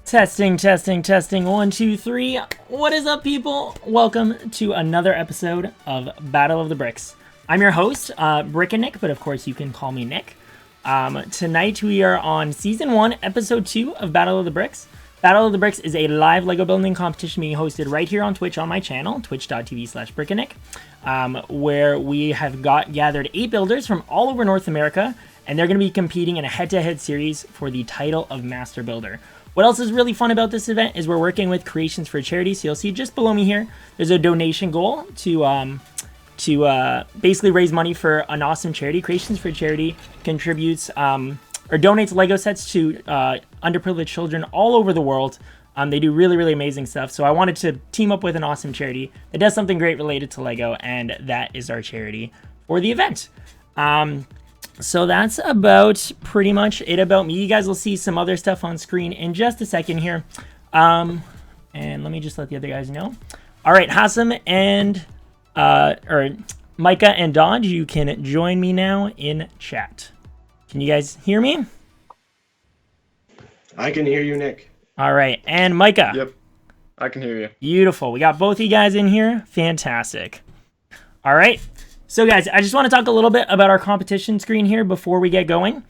Testing, testing, testing. 1, 2, 3. What is up, people? Welcome to another episode of Battle of the Bricks. I'm your host, BrickinNick, but of course you can call me Nick. Tonight we are on Season 1, Episode 2 of Battle of the Bricks. Battle of the Bricks is a live LEGO building competition being hosted right here on Twitch on my channel, twitch.tv/BrickinNick, where we have gathered 8 builders from all over North America, and they're going to be competing in a head-to-head series for the title of Master Builder. What else is really fun about this event is we're working with Creations for Charity. So you'll see just below me here, there's a donation goal to basically raise money for an awesome charity. Creations for Charity contributes or donates LEGO sets to underprivileged children all over the world. They do really, really amazing stuff. So I wanted to team up with an awesome charity that does something great related to LEGO, and that is our charity for the event. So that's about pretty much it about me. You guys will see some other stuff on screen in just a second here. And let me just let the other guys know. All right, Hassam and Micah and Dodge, you can join me now in chat. Can you guys hear me? I can hear you, Nick. All right, and Micah. Yep, I can hear you. Beautiful. We got both of you guys in here. Fantastic. All right. So guys, I just want to talk a little bit about our competition screen here before we get going.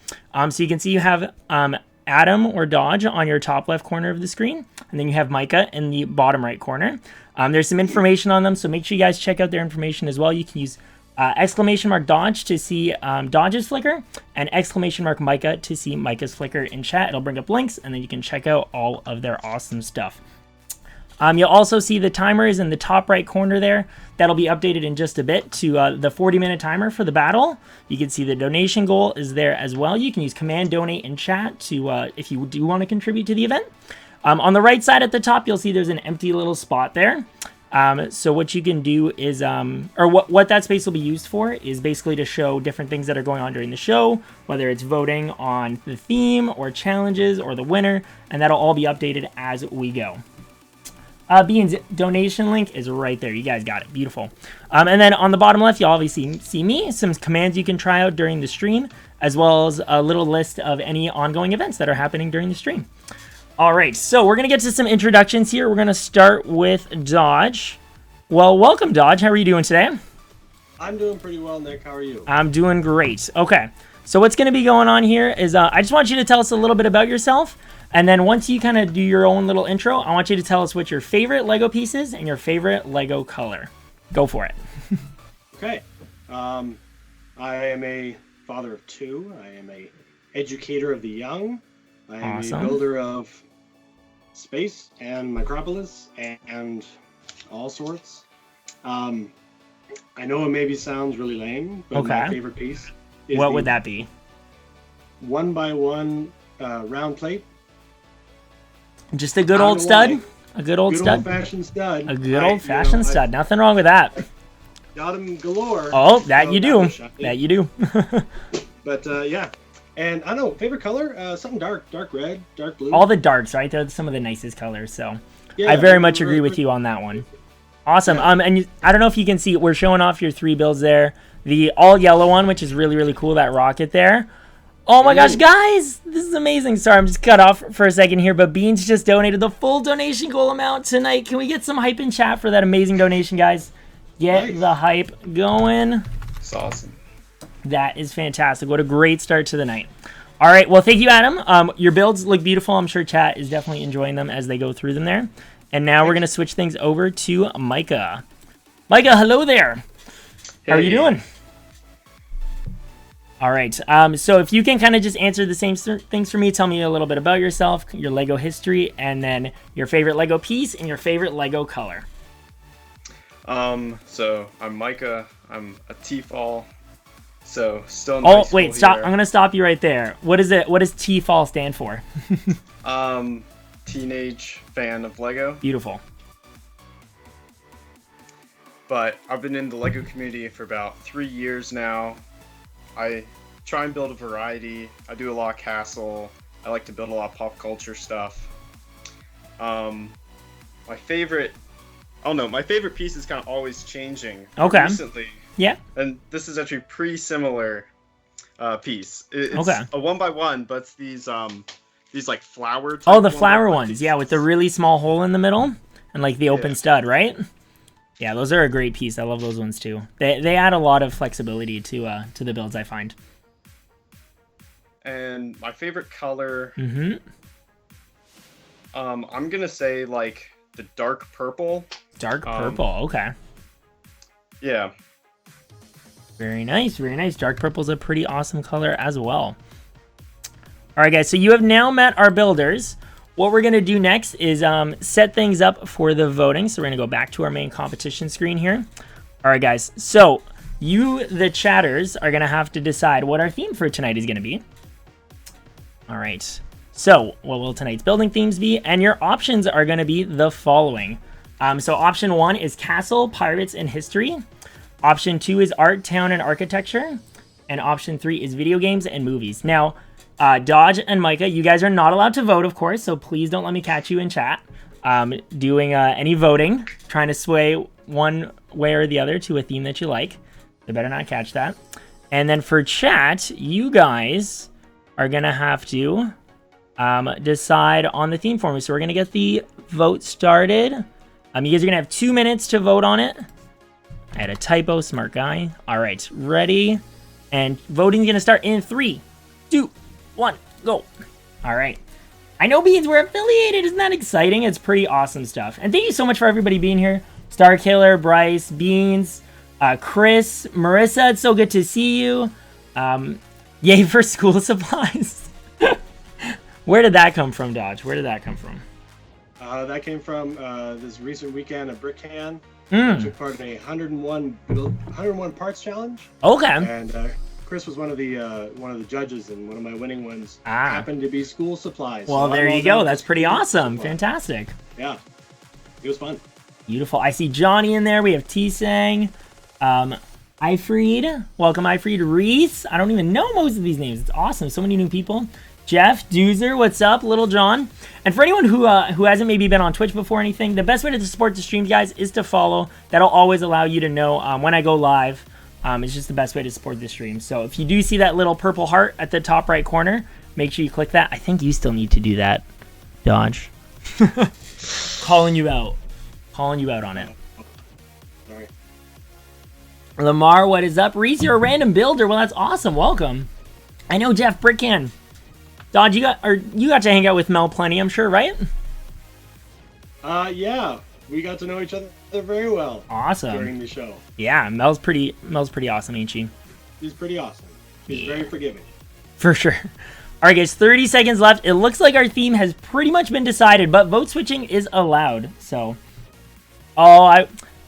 So you can see you have Adam or Dodge on your top left corner of the screen, and then you have Micah in the bottom right corner. There's some information on them, so make sure you guys check out their information as well. You can use !Dodge to see Dodge's flicker, and !Micah to see Micah's flicker in chat. It'll bring up links, and then you can check out all of their awesome stuff. You'll also see the timers in the top right corner there. That'll be updated in just a bit to the 40-minute timer for the battle. You can see the donation goal is there as well. You can use command donate in chat to if you do want to contribute to the event. On the right side at the top, you'll see there's an empty little spot there. So what you can do is, or what that space will be used for is basically to show different things that are going on during the show, whether it's voting on the theme or challenges or the winner, and that'll all be updated as we go. Bean's donation link is right there. You guys got it. Beautiful. And then on the bottom left, you'll obviously see me, some commands you can try out during the stream, as well as a little list of any ongoing events that are happening during the stream. All right, so we're going to get to some introductions here. We're going to start with Dodge. Well, welcome, Dodge. How are you doing today? I'm doing pretty well, Nick. How are you? I'm doing great. Okay, so what's going to be going on here is I just want you to tell us a little bit about yourself. And then once you kind of do your own little intro, I want you to tell us what your favorite LEGO piece is and your favorite LEGO color. Go for it. Okay. I am a father of 2. I am a educator of the young. I am Awesome. a builder of space and micropolis and all sorts. I know it maybe sounds really lame, but my favorite piece is what would that be? 1x1 round plate. Just a good old stud? A good old stud? Old-fashioned stud. A good old-fashioned stud. Nothing wrong with that. Got them galore. Oh, that you do. That you do. But, yeah. And, I don't know, favorite color? Something dark red, dark blue. All the darks, right? They're some of the nicest colors, so yeah, I very much agree with you on that one. Awesome. Yeah. And I don't know if you can see, we're showing off your 3 builds there. The all-yellow one, which is really, really cool, that rocket there. Oh my gosh, guys, this is amazing. Sorry, I'm just cut off for a second here, but Beans just donated the full donation goal amount tonight. Can we get some hype in chat for that amazing donation, guys? Get the hype going. It's awesome. That is fantastic. What a great start to the night. All right, well, thank you, Adam. Your builds look beautiful. I'm sure chat is definitely enjoying them as they go through them there. And now we're going to switch things over to Micah. Micah, hello there. How are you doing? All right, so if you can kind of just answer the same things for me, tell me a little bit about yourself, your LEGO history, and then your favorite LEGO piece and your favorite LEGO color. So I'm Micah. I'm a T-Fall. So still in high school wait, stop! here. I'm gonna stop you right there. What is it? What does T-Fall stand for? Teenage fan of LEGO. Beautiful. But I've been in the LEGO community for about 3 years now. I try and build a variety. I do a lot of castle. I like to build a lot of pop culture stuff. My favorite piece is kind of always changing. Okay. Recently. Yeah. And this is actually pretty similar piece. It's okay. a 1x1, but it's these these like flower. Oh, the flower ones. Yeah, with the really small hole in the middle and like the open stud, right? Yeah, those are a great piece. I love those ones too. They add a lot of flexibility to the builds, I find. And my favorite color. Mm-hmm. I'm gonna say like the dark purple. Dark purple. Okay. Yeah. Very nice. Very nice. Dark purple is a pretty awesome color as well. All right, guys. So you have now met our builders. What we're going to do next is set things up for the voting. So we're going to go back to our main competition screen here. All right, guys. So you, the chatters, are going to have to decide what our theme for tonight is going to be. All right. So what will tonight's building themes be? And your options are going to be the following. So option 1 is castle, pirates, and history. Option 2 is art, town, and architecture. And option 3 is video games and movies. Now, Dodge and Micah, you guys are not allowed to vote, of course, so please don't let me catch you in chat doing any voting, trying to sway one way or the other to a theme that you like. They better not catch that. And then for chat, you guys are going to have to decide on the theme for me. So we're going to get the vote started. You guys are going to have 2 minutes to vote on it. I had a typo, smart guy. All right, ready? And voting's going to start in 3, 2, 1, go. All right. I know, Beans, we're affiliated. Isn't that exciting? It's pretty awesome stuff. And thank you so much for everybody being here. Star Killer, Bryce, Beans, Chris, Marissa, it's so good to see you. Yay for school supplies. Where did that come from, Dodge? Where did that come from? That came from this recent weekend at BrickinNick. Mm. I took part in a 101 parts challenge. Okay. And Chris was one of the judges, and one of my winning ones happened to be school supplies. Well, so there you go. That's pretty awesome. Fantastic. Yeah, it was fun. Beautiful. I see Johnny in there. We have T-Sang. Ifried. Welcome, Ifried. Reese. I don't even know most of these names. It's awesome. So many new people. Jeff, Doozer, what's up? Little John. And for anyone who hasn't maybe been on Twitch before or anything, the best way to support the stream, guys, is to follow. That'll always allow you to know when I go live. It's just the best way to support the stream. So if you do see that little purple heart at the top right corner, make sure you click that. I think you still need to do that, Dodge. Calling you out. Calling you out on it. All right. Lamar, what is up? Reese, you're a random builder. Well, that's awesome. Welcome. I know Jeff Brickhan. Dodge, you got to hang out with Mel plenty, I'm sure, right? Yeah, we got to know each other very well. Awesome. During the show. Yeah, Mel's pretty awesome, ain't she? He's pretty awesome. He's very forgiving. For sure. All right, guys, 30 seconds left. It looks like our theme has pretty much been decided, but vote switching is allowed. So,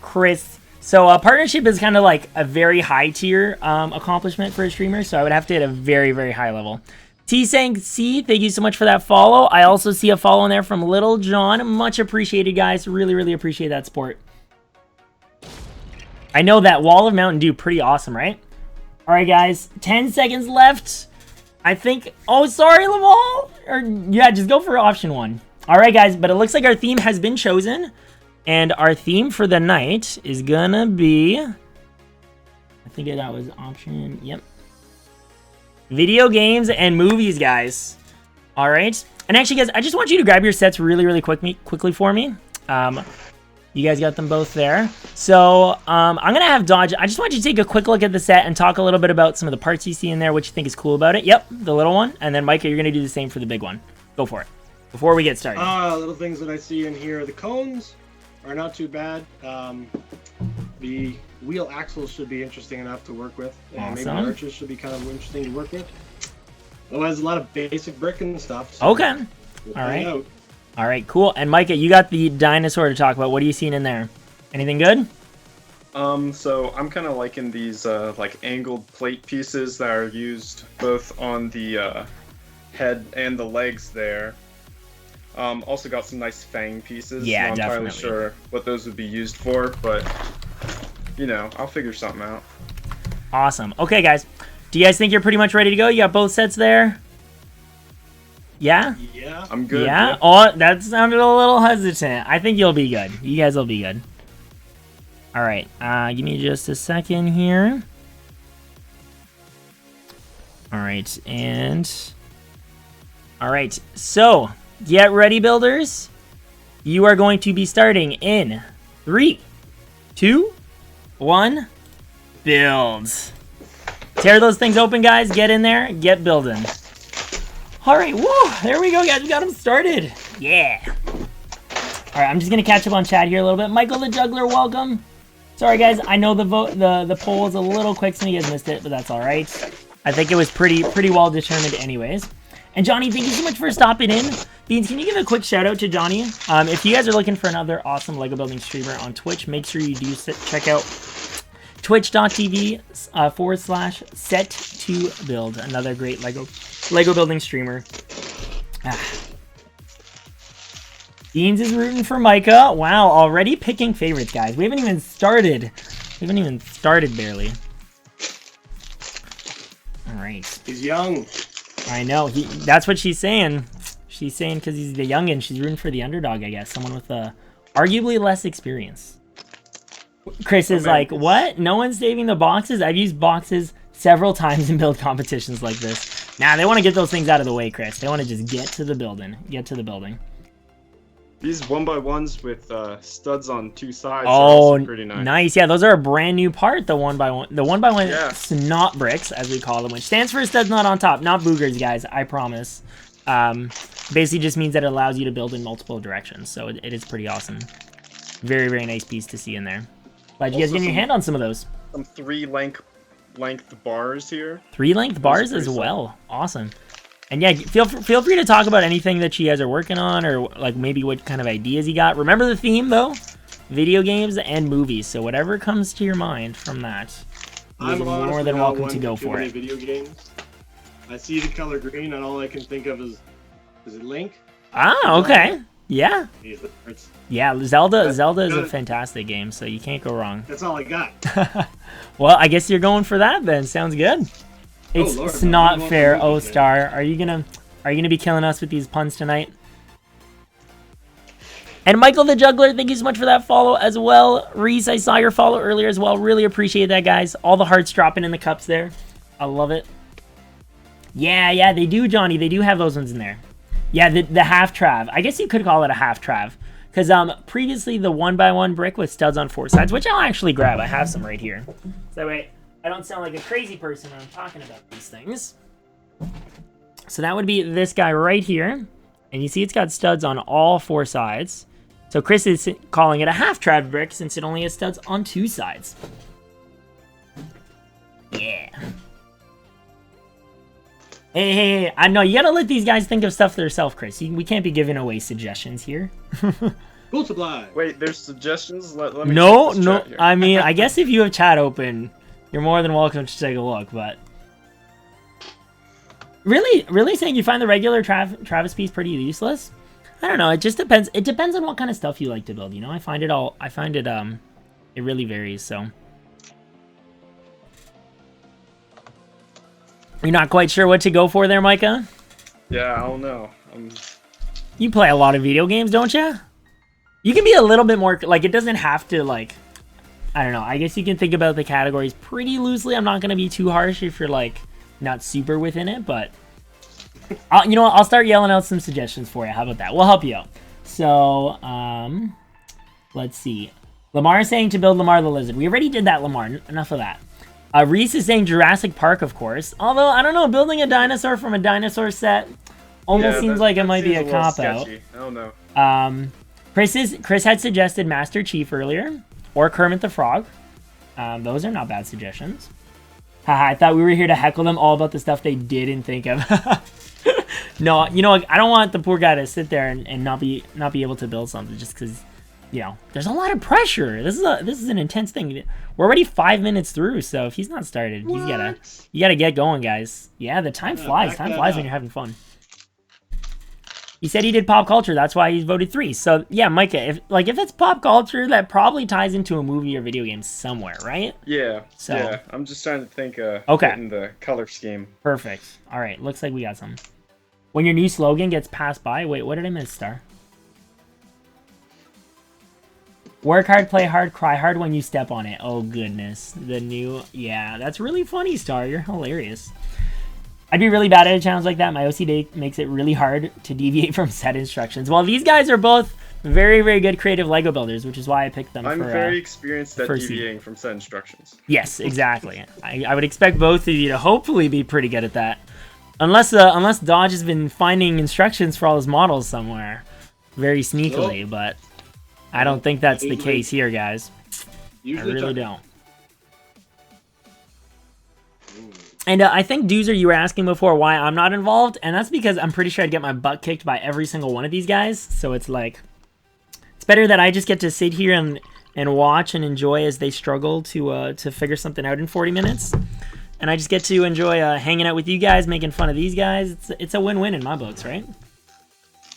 Chris. So, partnership is kind of like a very high tier accomplishment for a streamer. So, I would have to hit a very, very high level. T-Sang C, thank you so much for that follow. I also see a follow in there from Little John. Much appreciated, guys. Really, really appreciate that support. I know that wall of Mountain Dew, pretty awesome, right? All right, guys, 10 seconds left. I think, oh, sorry, Lamal. Or, yeah, just go for option 1. All right, guys, but it looks like our theme has been chosen. And our theme for the night is gonna be, I think that was option, yep. Video games and movies, guys. All right. And actually, guys, I just want you to grab your sets really, really quickly for me. You guys got them both there. So I'm going to have Dodge. I just want you to take a quick look at the set and talk a little bit about some of the parts you see in there, what you think is cool about it. Yep, the little one. And then, Micah, you're going to do the same for the big one. Go for it. Before we get started. Little things that I see in here. The cones are not too bad. The wheel axles should be interesting enough to work with. Awesome. Maybe the arches should be kind of interesting to work with. Otherwise, a lot of basic brick and stuff. So okay. We'll all right. out. All right, cool. And Micah, you got the dinosaur to talk about. What are you seeing in there? Anything good? So I'm kind of liking these like angled plate pieces that are used both on the head and the legs there. Also got some nice fang pieces. Yeah, Not definitely. entirely sure what those would be used for, but you know, I'll figure something out. Awesome. Okay, guys. Do you guys think you're pretty much ready to go? You got both sets there? Yeah? Yeah. I'm good. Yeah? Oh, that sounded a little hesitant. I think you'll be good. You guys will be good. All right. Give me just a second here. All right. And All right, so get ready, builders. You are going to be starting in 3, 2, 1, build. Tear those things open, guys. Get in there. Get building. All right, woo, there we go, guys. We got them started. Yeah. All right, I'm just going to catch up on chat here a little bit. Michael the Juggler, welcome. Sorry, guys. I know the poll was a little quick, so you guys missed it, but that's all right. I think it was pretty well determined anyways. And Johnny, thank you so much for stopping in. Beans, can you give a quick shout out to Johnny? If you guys are looking for another awesome Lego building streamer on Twitch, make sure you do check out twitch.tv/set2build. Another great Lego building streamer. Beans is rooting for Micah. Wow, already picking favorites, guys. We haven't even started. Barely. All right. He's young. I know. That's what she's saying. She's saying because he's the youngin', she's rooting for the underdog, I guess. Someone with arguably less experience. Chris is like, what? No one's saving the boxes? I've used boxes several times in build competitions like this. Nah, they want to get those things out of the way, Chris. They want to just get to the building. These 1x1s with studs on 2 sides are Oh, also pretty nice. nice. Yeah, those are a brand new part, the 1x1. The 1x1 Yeah. snot bricks, as we call them, which stands for studs not on top, not boogers, guys, I promise. Basically just means that it allows you to build in multiple directions, so it is pretty awesome. Very, very nice piece to see in there. Glad you guys getting your hand on some of those. Some 3 length bars here. 3 length bars as well. Awesome. And yeah, feel free to talk about anything that you guys are working on, or like maybe what kind of ideas you got. Remember the theme though, video games and movies. So whatever comes to your mind from that, I'm you're more than welcome to go for it. Video games. I see the color green, and all I can think of is it Link? Ah, okay, yeah, It's, yeah. Zelda is a fantastic game, so you can't go wrong. that's all I got. Well, I guess you're going for that then. Sounds good. It's not fair. Oh, Star, are you gonna be killing us with these puns tonight? And Michael the Juggler, thank you so much for that follow as well. Reese, I saw your follow earlier as well. Really appreciate that, guys. All the hearts dropping in the cups there. I love it. Yeah, they do, Johnny. They do have those ones in there. Yeah, the half trav. I guess you could call it a half trav. Because previously the 1x1 brick with studs on 4 sides, which I'll actually grab. I have some right here. So that way I don't sound like a crazy person when I'm talking about these things. So that would be this guy right here. And you see it's got studs on all 4 sides. So Chris is calling it a half trav brick since it only has studs on 2 sides. Yeah. Hey, I know you gotta let these guys think of stuff themselves, Chris. We can't be giving away suggestions here. Full supply. Wait, there's suggestions? Let me No. check this chat here. I mean, I guess if you have chat open, you're more than welcome to take a look, but... Really saying you find the regular Travis piece pretty useless? I don't know, it just depends. It depends on what kind of stuff you like to build, you know? I find it really varies, so... You're not quite sure what to go for there, Micah? Yeah, I don't know. You play a lot of video games, don't you? You can be a little bit more, like, it doesn't have to, like, I don't know. I guess you can think about the categories pretty loosely. I'm not going to be too harsh if you're, like, not super within it, but, you know what? I'll start yelling out some suggestions for you. How about that? We'll help you out. So, let's see. Lamar is saying to build Lamar the Lizard. We already did that, Lamar. Enough of that. Reese is saying Jurassic Park, of course. Although, I don't know, building a dinosaur from a dinosaur set almost seems like it might be a cop-out. I don't know. Chris had suggested Master Chief earlier, or Kermit the Frog. Those are not bad suggestions. Haha, I thought we were here to heckle them all about the stuff they didn't think of. No, you know, I don't want the poor guy to sit there and not be able to build something just because, you know, there's a lot of pressure. This is an intense thing. We're already 5 minutes through, so if he's not started, you gotta get going, guys. Yeah, the time flies. Time flies when you're having fun. He said he did pop culture. That's why he voted 3. So yeah, Micah, if it's pop culture, that probably ties into a movie or video game somewhere, right? Yeah. So, yeah. I'm just trying to think. Okay. In the color scheme. Perfect. All right. Looks like we got some. When your new slogan gets passed by. Wait, what did I miss, Star? Work hard, play hard, cry hard when you step on it. Oh goodness, the new. Yeah, that's really funny, Star. You're hilarious. I'd be really bad at a challenge like that. My OCD makes it really hard to deviate from set instructions. Well, these guys are both very, very good creative Lego builders, which is why I picked them. I'm very experienced at deviating from set instructions. Yes, exactly. I would expect both of you to hopefully be pretty good at that. Unless Dodge has been finding instructions for all his models somewhere very sneakily, but I don't think that's the case here, guys. I really don't. And I think, Doozer, you were asking before why I'm not involved, and that's because I'm pretty sure I'd get my butt kicked by every single one of these guys, so it's like, it's better that I just get to sit here and watch and enjoy as they struggle to figure something out in 40 minutes, and I just get to enjoy hanging out with you guys, making fun of these guys. It's a win-win in my books, right?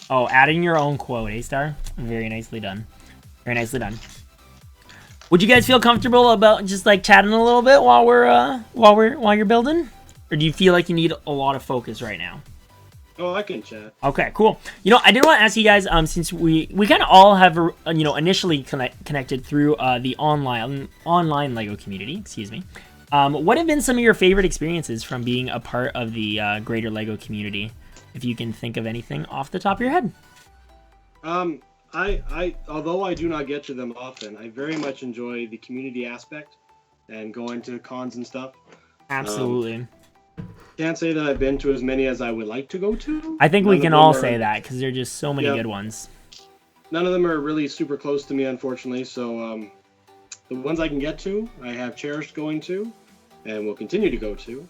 Oh, adding your own quote, A-Star? Very nicely done. Very nicely done. Would you guys feel comfortable about just like chatting a little bit while you're building, or do you feel like you need a lot of focus right now? Oh, I can chat. Okay, cool. You know, I did want to ask you guys, since we kind of all have initially connected through the online Lego community. Excuse me. What have been some of your favorite experiences from being a part of the greater Lego community? If you can think of anything off the top of your head. Although I do not get to them often, I very much enjoy the community aspect and going to cons and stuff. Absolutely. Can't say that I've been to as many as I would like to go to. I think we can all say that because there are just so many good ones. None of them are really super close to me, unfortunately. So the ones I can get to, I have cherished going to, and will continue to go to,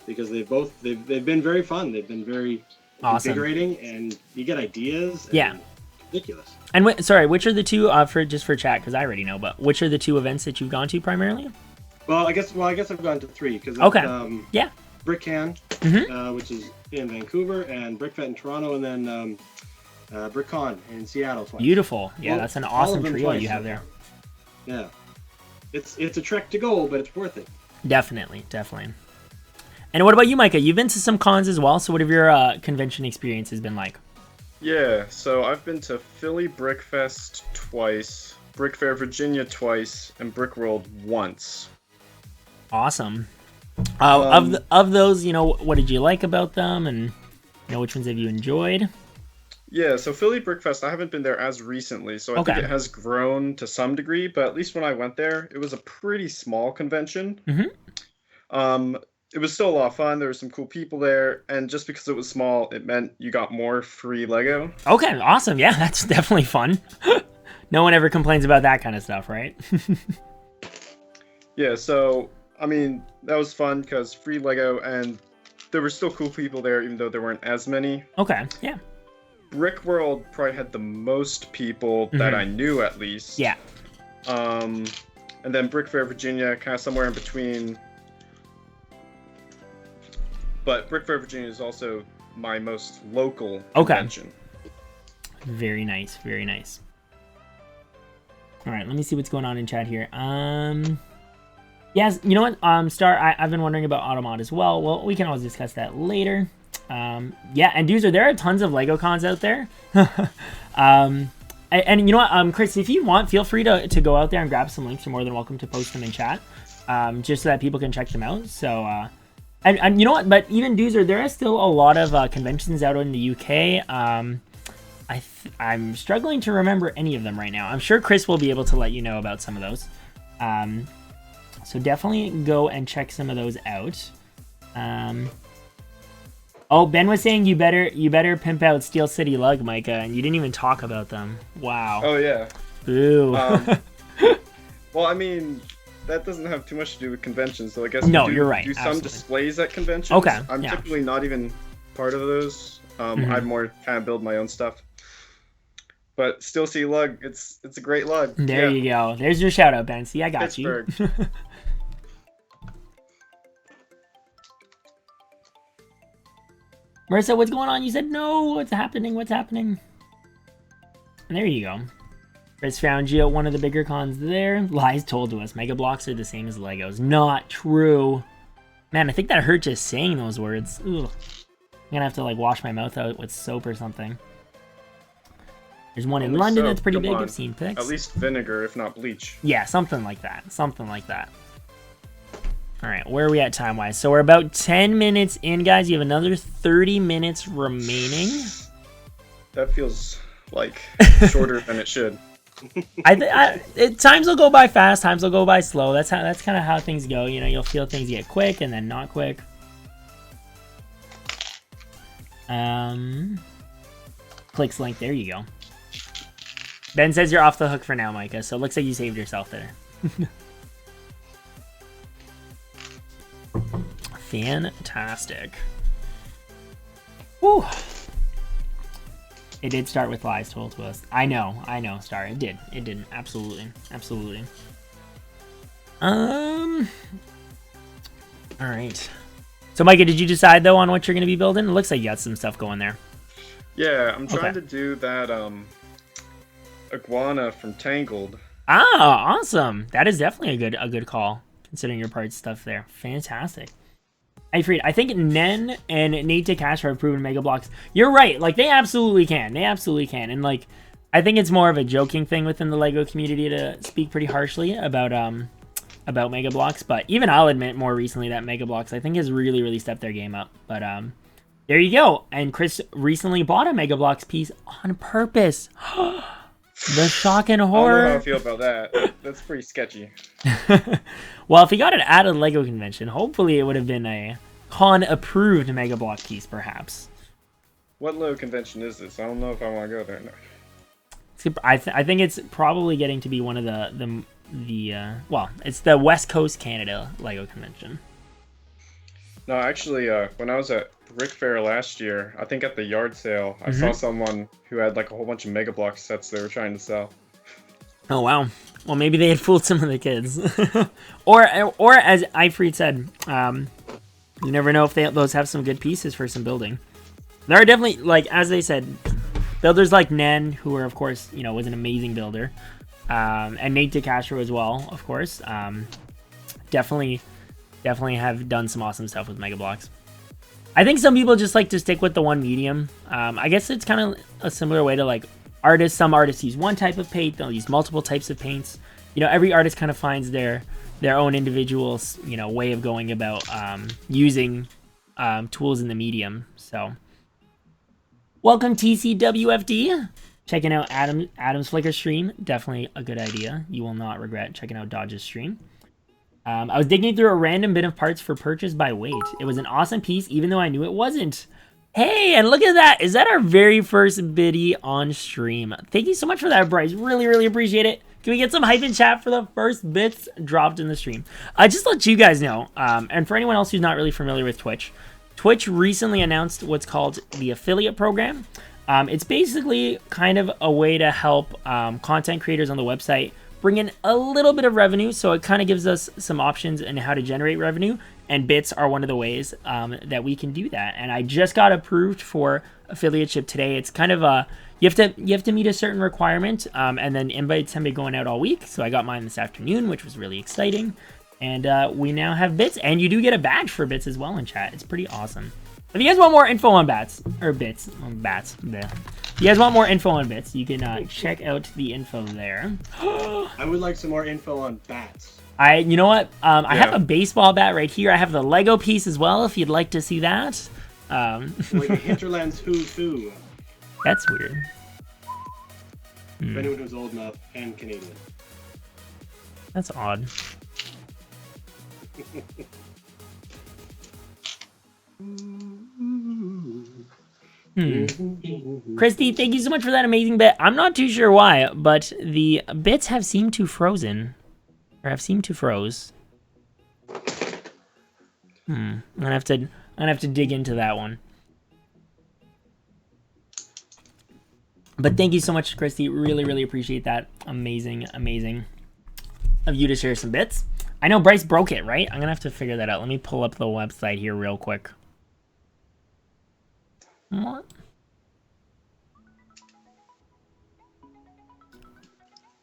because they've been very fun. They've been very invigorating, and you get ideas. And ridiculous. And which are the two for chat? Because I already know, but which are the two events that you've gone to primarily? Well, I guess I've gone to three because BricCan, which is in Vancouver, and BrickFest in Toronto, and then BricCon in Seattle twice. Beautiful. Yeah, that's an awesome trio you have there. Yeah, it's a trek to go, but it's worth it. Definitely. And what about you, Micah? You've been to some cons as well, so what have your convention experiences been like? Yeah, so I've been to Philly BrickFest twice, Brick Fair Virginia twice, and Brickworld once. Awesome. Of those, what did you like about them, and which ones have you enjoyed? Yeah, so Philly BrickFest, I haven't been there as recently, so I think it has grown to some degree, but at least when I went there, it was a pretty small convention. It was still a lot of fun. There were some cool people there, and just because it was small, it meant you got more free Lego. Okay, awesome. Yeah, that's definitely fun. No one ever complains about that kind of stuff, right? Yeah, so, I mean, that was fun because free Lego, and there were still cool people there, even though there weren't as many. Okay, yeah. Brickworld probably had the most people that I knew, at least. Yeah. And then Brick Fair Virginia, kind of somewhere in between. But Brick Fair Virginia is also my most local convention. Very nice, very nice. All right, let me see what's going on in chat here. Yes, you know what, Star, I've been wondering about Automod as well. Well, we can always discuss that later. Yeah, and Doozer, there are tons of Lego cons out there. And you know what, Chris, if you want, feel free to go out there and grab some links. You're more than welcome to post them in chat, just so that people can check them out. So, and you know what, but even Doozer, there are still a lot of conventions out in the UK. I'm struggling to remember any of them right now. I'm sure Chris will be able to let you know about some of those. So definitely go and check some of those out. Oh, Ben was saying you better pimp out Steel City Lug, Micah, and you didn't even talk about them. Wow. Oh yeah. Boo. Well, I mean, that doesn't have too much to do with conventions, so I guess you're right. Do some displays at conventions. Okay. I'm typically not even part of those. I more kind of build my own stuff. But Steel City Lug, it's a great lug. There you go. There's your shout out, Ben. See, I got Pittsburgh. You. Marissa, what's going on? You said no. What's happening? What's happening? And there you go. Chris found you at one of the bigger cons there. Lies told to us. Mega Blocks are the same as Legos. Not true. Man, I think that hurt just saying those words. Ugh. I'm gonna have to like wash my mouth out with soap or something. There's one in London that's pretty big. I've seen pics. At least vinegar, if not bleach. Yeah, something like that. Something like that. All right, where are we at time-wise? So we're about 10 minutes in, guys. You have another 30 minutes remaining. That feels like shorter than it should. Times will go by fast, times will go by slow. That's kind of how things go. You know, you'll feel things get quick and then not quick. Clicks link. There you go. Ben says you're off the hook for now, Micah. So it looks like you saved yourself there. Fantastic. Woo. It did start with lies told to us. I know, Star. It did. It did. Absolutely. Absolutely. All right. So, Micah, did you decide, though, on what you're going to be building? It looks like you got some stuff going there. Yeah, I'm trying to do that iguana from Tangled. Ah, awesome. That is definitely a good call, considering your parts stuff there. Fantastic. I think Nen and Nate DeCastro have proven Mega Bloks. You're right. Like, they absolutely can. They absolutely can. And, like, I think it's more of a joking thing within the LEGO community to speak pretty harshly about Mega Bloks. But even I'll admit more recently that Mega Bloks, I think, has really, really stepped their game up. But, there you go. And Chris recently bought a Mega Bloks piece on purpose. The shock and horror. I don't know how I feel about that. That's pretty sketchy. Well, if he got it at a LEGO convention, hopefully it would have been a con-approved Mega Block piece, perhaps. What LEGO convention is this? I don't know if I want to go there. No. I think it's probably getting to be one of well, it's the West Coast Canada LEGO convention. No, actually, when I was at Rick Fair last year, I think at the yard sale, I saw someone who had like a whole bunch of Mega Bloks sets they were trying to sell. Oh, wow. Well, maybe they had fooled some of the kids. or as Ifreed said, you never know if those have some good pieces for some building. There are definitely, like, as they said, builders like Nen, who are, of course, you know, was an amazing builder. And Nate DeCastro as well, of course. Definitely have done some awesome stuff with Mega Bloks. I think some people just like to stick with the one medium. I guess it's kind of a similar way to, like, artists. Some artists use one type of paint, they'll use multiple types of paints. You know, every artist kind of finds their own individual, you know, way of going about using tools in the medium. So, welcome TCWFD. Checking out Adam's Flickr stream, definitely a good idea. You will not regret checking out Dodge's stream. I was digging through a random bin of parts for purchase by weight. It was an awesome piece, even though I knew it wasn't. Hey, and look at that. Is that our very first biddy on stream? Thank you so much for that, Bryce. Really, really appreciate it. Can we get some hype in chat for the first bits dropped in the stream? Just let you guys know, and for anyone else who's not really familiar with Twitch, Twitch recently announced what's called the affiliate program. It's basically kind of a way to help content creators on the website bring in a little bit of revenue. So it kind of gives us some options in how to generate revenue, and bits are one of the ways that we can do that. And I just got approved for affiliateship today. It's kind of you have to meet a certain requirement, and then invites have been going out all week. So I got mine this afternoon, which was really exciting. And we now have bits, and you do get a badge for bits as well in chat. It's pretty awesome. If you guys want more info on bits, bleh. If you guys want more info on bits, you can check out the info there. I would like some more info on bats. You know what? I have a baseball bat right here. I have the Lego piece as well, if you'd like to see that. Like a Hinterlands Who's Who. That's weird. If anyone who's old enough and Canadian. That's odd. Christy, thank you so much for that amazing bit. I'm not too sure why, but the bits have seemed to frozen. Or have seemed to froze. I'm gonna have to dig into that one. But thank you so much, Christy. Really, really appreciate that. Amazing of you to share some bits. I know Bryce broke it, right? I'm gonna have to figure that out. Let me pull up the website here real quick. What?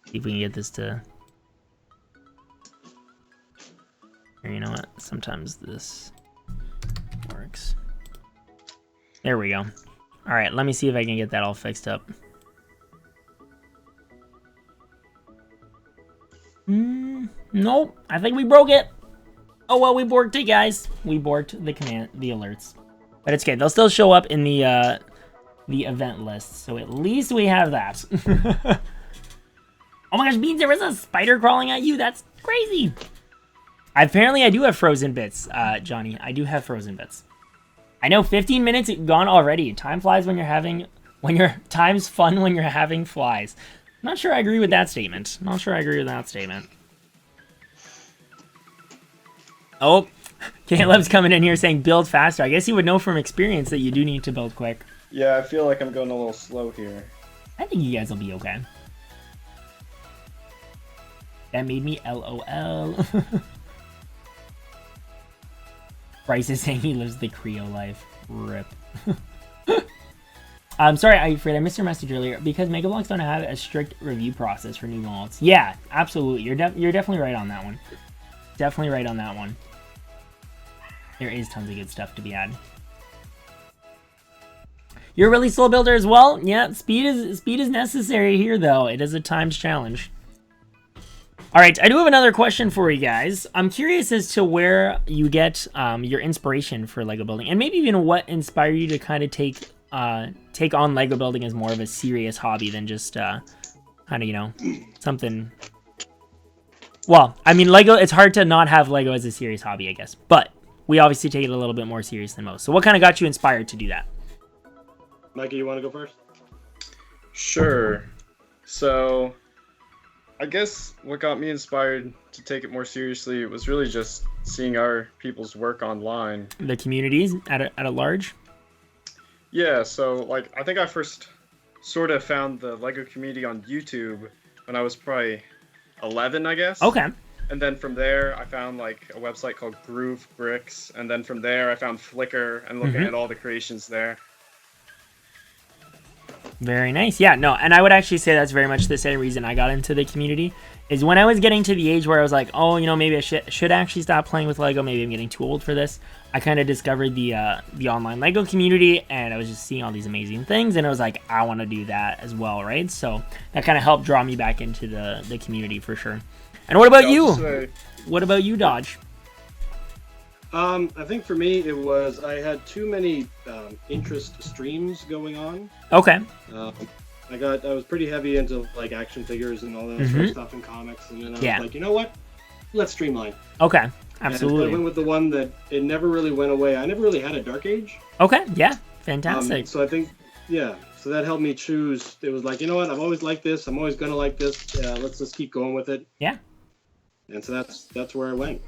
See if we can get this to... You know what? Sometimes this works. There we go. All right, let me see if I can get that all fixed up. Nope, I think we broke it. Oh, well, we borked it, guys. We borked the alerts. But it's okay. They'll still show up in the event list. So at least we have that. Oh my gosh, Beans, there was a spider crawling at you. That's crazy. Apparently, I do have frozen bits, Johnny. I do have frozen bits. I know 15 minutes gone already. Time flies when you're having... time's fun when you're having flies. Not sure I agree with that statement. Not sure I agree with that statement. Oh, Caleb's coming in here saying build faster. I guess he would know from experience that you do need to build quick. Yeah, I feel like I'm going a little slow here. I think you guys will be okay. That made me LOL. Bryce is saying he lives the Creo life. RIP. I'm sorry, I missed your message earlier. Because Mega Bloks don't have a strict review process for new molds. Yeah, absolutely. You're definitely right on that one. Definitely right on that one. There is tons of good stuff to be had. You're a really slow builder as well? Yeah, speed is necessary here, though. It is a timed challenge. All right, I do have another question for you guys. I'm curious as to where you get your inspiration for Lego building, and maybe even what inspired you to kind of take on Lego building as more of a serious hobby than just kind of, you know, something. Well, I mean, Lego. It's hard to not have Lego as a serious hobby, I guess, but we obviously take it a little bit more serious than most. So, what kind of got you inspired to do that? Micah, you want to go first? Sure. So, I guess what got me inspired to take it more seriously was really just seeing our people's work online. The communities at a large? Yeah, so, like, I think I first sort of found the Lego community on YouTube when I was probably 11, I guess. Okay. And then from there, I found, like, a website called Groove Bricks. And then from there, I found Flickr and looking at all the creations there. Very nice. Yeah, no, and I would actually say that's very much the same reason I got into the community, is when I was getting to the age where I was like, oh, you know, maybe I should actually stop playing with Lego. Maybe I'm getting too old for this. I kind of discovered the online Lego community, and I was just seeing all these amazing things, and I was like, I want to do that as well, right? So that kind of helped draw me back into the community for sure. And what about you? What about you, Dodge? I think for me, it was I had too many interest streams going on. Okay. I was pretty heavy into like action figures and all that sort of stuff and comics, and then I was like, you know what? Let's streamline. Okay, absolutely. And I went with the one that it never really went away. I never really had a Dark Age. Okay, yeah, fantastic. So I think, yeah, so that helped me choose. It was like, you know what? I've always liked this. I'm always gonna like this. Let's just keep going with it. Yeah. And so that's where I went.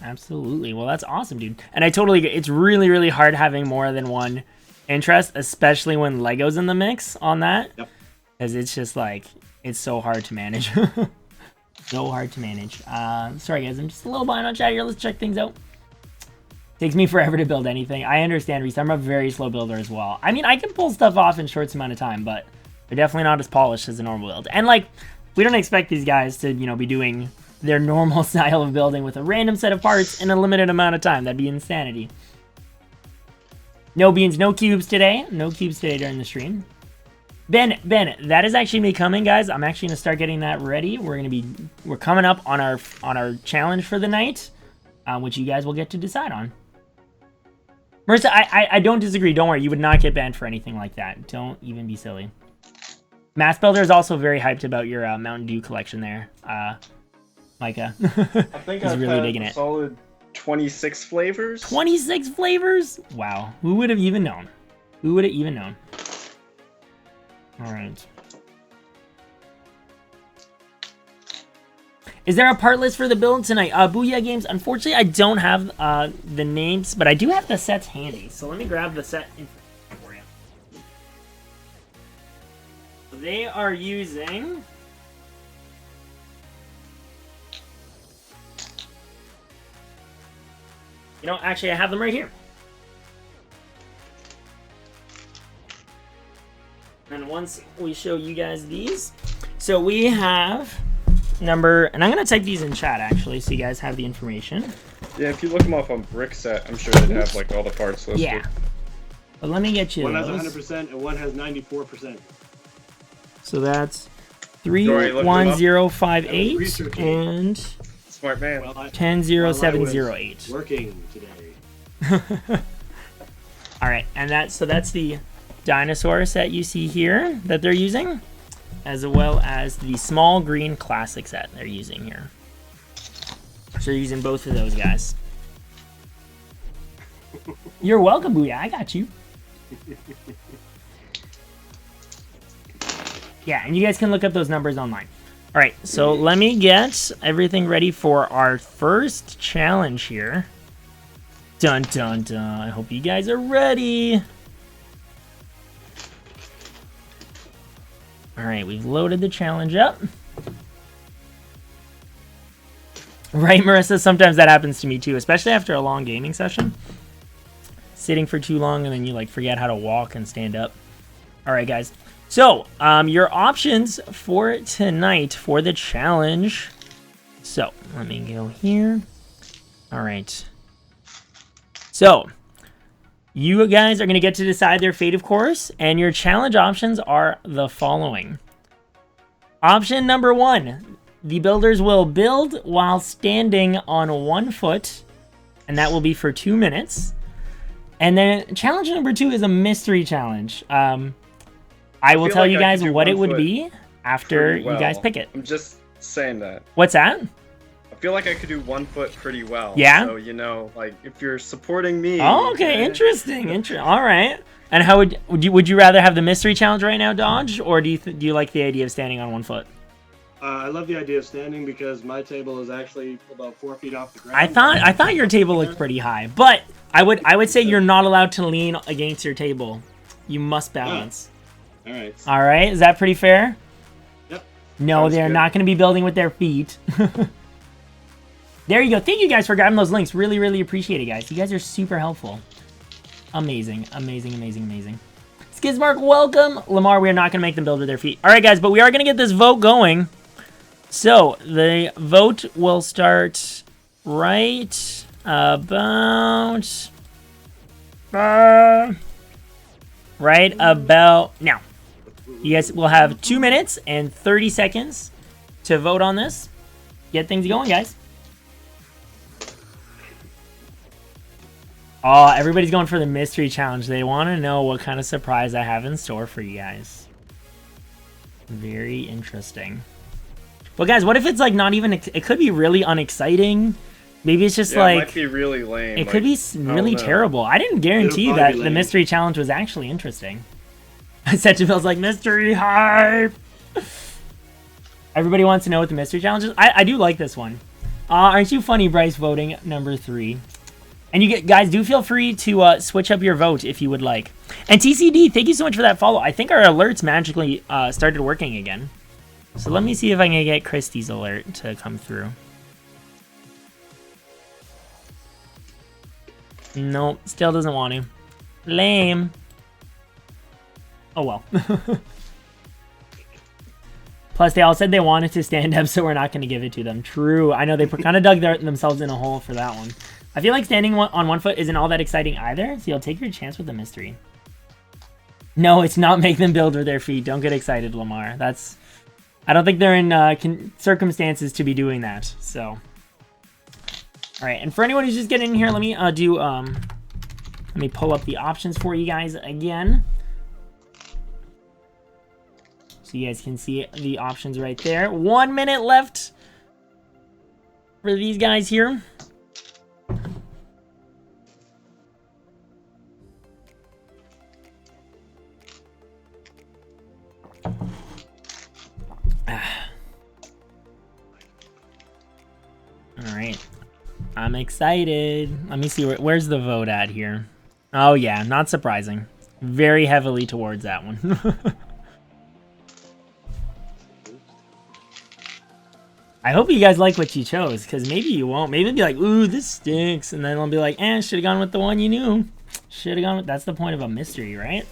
Absolutely. Well, that's awesome, dude. And I totally get. It's really, really hard having more than one interest, especially when Lego's in the mix on that. Yep. Because it's just like, it's so hard to manage. So hard to manage. Sorry, guys. I'm just a little behind on chat here. Let's check things out. Takes me forever to build anything. I understand, Reese. I'm a very slow builder as well. I mean, I can pull stuff off in short amount of time, but they're definitely not as polished as a normal build. And, like, we don't expect these guys to, you know, be doing their normal style of building with a random set of parts in a limited amount of time. That'd be insanity. No beans, no cubes today. No cubes today during the stream. Ben, that is actually me coming, guys. I'm actually gonna start getting that ready. We're coming up on our challenge for the night, which you guys will get to decide on. Marissa, I don't disagree. Don't worry, you would not get banned for anything like that. Don't even be silly. Mass Builder is also very hyped about your Mountain Dew collection there, Micah. I think he's I've really had digging a it. solid 26 flavors. 26 flavors? Wow. Who would have even known? Who would have even known? All right. Is there a part list for the build tonight? Booyah Games. Unfortunately, I don't have the names, but I do have the sets handy. So let me grab the set for you. They are using... You know, actually, I have them right here. And once we show you guys these, so we have number, and I'm gonna type these in chat actually, so you guys have the information. Yeah, if you look them up on Brickset, I'm sure they'd have like all the parts listed. Yeah. But let me get you one those. has 100% and one has 94%. So that's 31058 and Smart man. Well, 100708. working today. All right, and that's the dinosaur set you see here that they're using, as well as the small green classic set they're using here. So they're using both of those guys. You're welcome, Booyah. I got you. Yeah, and you guys can look up those numbers online. All right, so let me get everything ready for our first challenge here. Dun, dun, dun. I hope you guys are ready. All right, we've loaded the challenge up. Right, Marissa? Sometimes that happens to me too, especially after a long gaming session. Sitting for too long and then you like forget how to walk and stand up. All right, guys. So, your options for tonight for the challenge. So, let me go here. All right. So, you guys are going to get to decide their fate, of course, and your challenge options are the following. Option number 1, the builders will build while standing on 1 foot, and that will be for 2 minutes. And then challenge number 2 is a mystery challenge. I will tell you guys what it would be after you guys pick it. I'm just saying that. What's that? I feel like I could do 1 foot pretty well. Yeah? So, you know, like, if you're supporting me... Oh, okay, interesting. All right. And how would you rather have the mystery challenge right now, Dodge, or do you like the idea of standing on 1 foot? I love the idea of standing because my table is actually about 4 feet off the ground. I thought your table looked pretty high, but I would say you're not allowed to lean against your table. You must balance. All right. All right. Is that pretty fair? Yep. No, they're not going to be building with their feet. There you go. Thank you guys for grabbing those links. Really, really appreciate it, guys. You guys are super helpful. Amazing, amazing, amazing, amazing. Skizmark, welcome. Lamar, we are not going to make them build with their feet. All right, guys, but we are going to get this vote going. So the vote will start right about now. You guys will have 2 minutes and 30 seconds to vote on this. Get things going, guys. Oh, everybody's going for the mystery challenge. They want to know what kind of surprise I have in store for you guys. Very interesting. Well, guys, what if it's like not even... It could be really unexciting. Maybe it's just like... it might be really lame. It could be really terrible. I didn't guarantee that the mystery challenge was actually interesting. Sentimel's like, mystery hype! Everybody wants to know what the mystery challenge is. I do like this one. Aren't you funny, Bryce, voting number 3? And you guys do feel free to switch up your vote if you would like. And TCD, thank you so much for that follow. I think our alerts magically started working again. So let me see if I can get Christie's alert to come through. Nope, still doesn't want to. Lame. Oh well. Plus, they all said they wanted to stand up, so we're not going to give it to them. True. I know they kind of dug themselves in a hole for that one. I feel like standing on 1 foot isn't all that exciting either, so you'll take your chance with the mystery. No, it's not make them build with their feet. Don't get excited, Lamar. I don't think they're in circumstances to be doing that, so. All right, and for anyone who's just getting in here, let me let me pull up the options for you guys again. So you guys can see the options right there. 1 minute left for these guys here. All right, I'm excited. Let me see where's the vote at here. Oh yeah, not surprising. Very heavily towards that one. I hope you guys like what you chose, because maybe you won't. Maybe it'll be like, ooh, this stinks, and then I'll be like, should have gone with the one you knew. Should have gone with. That's the point of a mystery, right?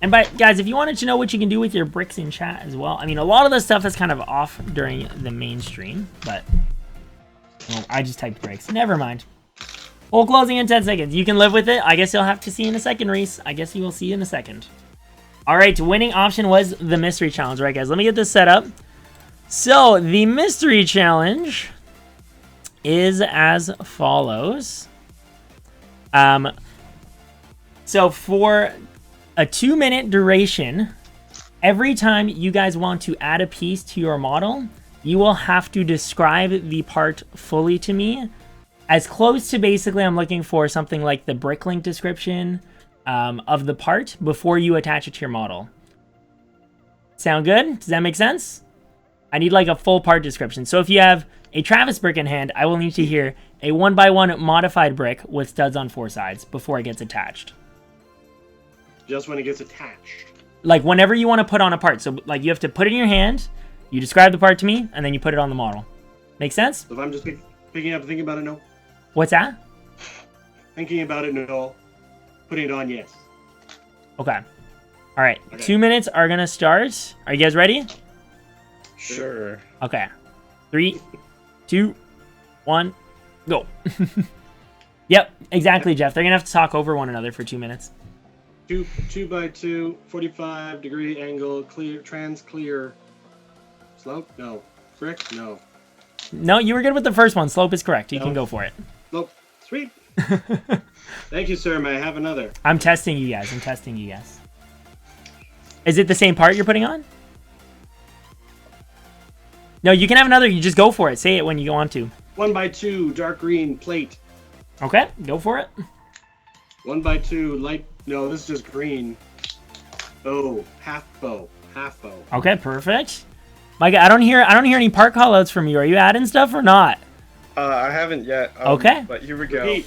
And guys, if you wanted to know what you can do with your bricks in chat as well, I mean, a lot of the stuff is kind of off during the main stream, but well, I just typed bricks. Never mind. Full closing in 10 seconds. You can live with it. I guess you'll have to see in a second, Reese. I guess you will see in a second. All right, winning option was the mystery challenge. All right, guys, let me get this set up. So the mystery challenge is as follows. So for a 2-minute duration, every time you guys want to add a piece to your model, you will have to describe the part fully to me. As close to basically, I'm looking for something like the BrickinNick description of the part before you attach it to your model. Sound good? Does that make sense? I need like a full part description. So if you have a Travis brick in hand, I will need to hear a 1x1 modified brick with studs on 4 sides before it gets attached. Just when it gets attached. Like whenever you want to put on a part. So like you have to put it in your hand, you describe the part to me, and then you put it on the model. Make sense? So if I'm just picking up and thinking about it, no. What's that? Thinking about it, no. Putting it on, yes. Okay. All right. Okay. 2 minutes are going to start. Are you guys ready? Sure. Okay. 3, 2, 1, go. Yep, exactly, Jeff. They're going to have to talk over one another for 2 minutes. 2x2, 45-degree angle, clear, clear. Slope? No. Brick? No. No, you were good with the first one. Slope is correct. You No. can go for it. Slope. Sweet. Thank you, sir. May I have another? I'm testing you guys. I'm testing you guys. Is it the same part you're putting on? No, you can have another. You just go for it. Say it when you want to. 1x2, dark green plate. Okay, go for it. 1x2, light. No, this is just green. Oh, half bow. Half bow. Okay, perfect. Micah, I don't hear any part callouts from you. Are you adding stuff or not? I haven't yet. Okay. But here we go. Repeat.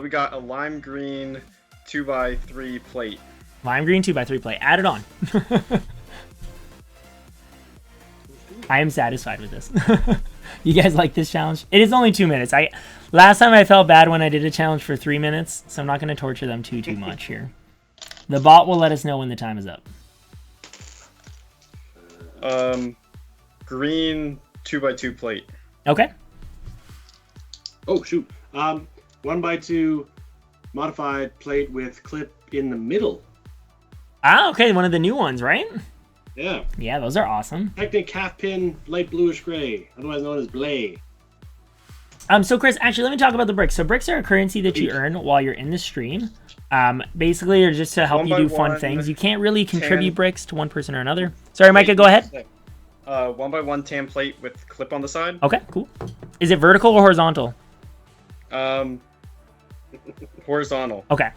We got a lime green 2x3 plate. Lime green 2x3 plate. Add it on. I am satisfied with this. You guys like this challenge? It is only 2 minutes. Last time I felt bad when I did a challenge for 3 minutes, so I'm not going to torture them too much here. The bot will let us know when the time is up. Green 2x2 plate. Okay. Oh, shoot. 1x2 modified plate with clip in the middle. Ah, okay. One of the new ones, right? Yeah. Yeah, those are awesome. Technic half pin, light bluish gray, otherwise known as blay. So Chris, actually, let me talk about the bricks. So bricks are a currency that you earn while you're in the stream. Basically, they're just to help you do fun things. You can't really contribute bricks to one person or another. Sorry, Micah, go ahead. 1x1 tan plate with clip on the side. Okay, cool. Is it vertical or horizontal? Horizontal. Okay.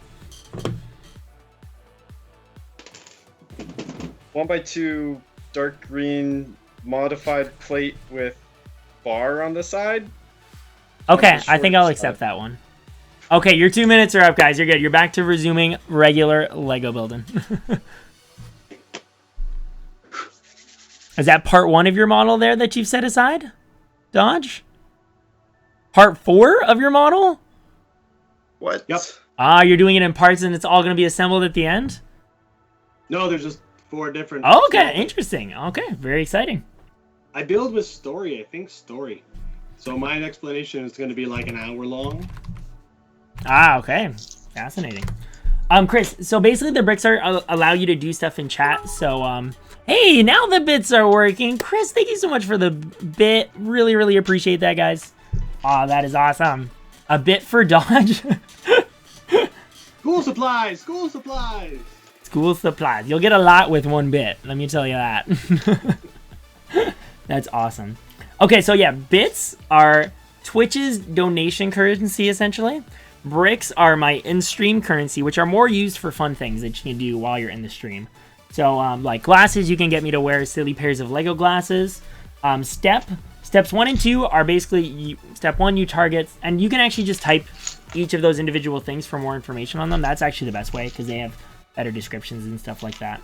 1x2 dark green modified plate with bar on the side. Okay, I think I'll accept that one. Okay, your 2 minutes are up, guys. You're good. You're back to resuming regular Lego building. Is that part 1 of your model there that you've set aside? Dodge? Part 4 of your model? What? Yep. Ah, you're doing it in parts and it's all going to be assembled at the end? No, there's just 4 different. Oh, okay, interesting. Okay, very exciting. I build with story. I think story. So my explanation is going to be like an hour long. Ah, okay. Fascinating. Chris, so basically the bricks allow you to do stuff in chat. So, hey, now the bits are working. Chris, thank you so much for the bit. Really, really appreciate that, guys. Aw, that is awesome. A bit for Dodge. School supplies! School supplies! School supplies. You'll get a lot with 1 bit. Let me tell you that. That's awesome. Okay, so yeah, bits are Twitch's donation currency, essentially. Bricks are my in-stream currency, which are more used for fun things that you can do while you're in the stream. So, like glasses, you can get me to wear silly pairs of Lego glasses. Steps 1 and 2 are basically, step 1, you target, and you can actually just type each of those individual things for more information on them. That's actually the best way, because they have better descriptions and stuff like that.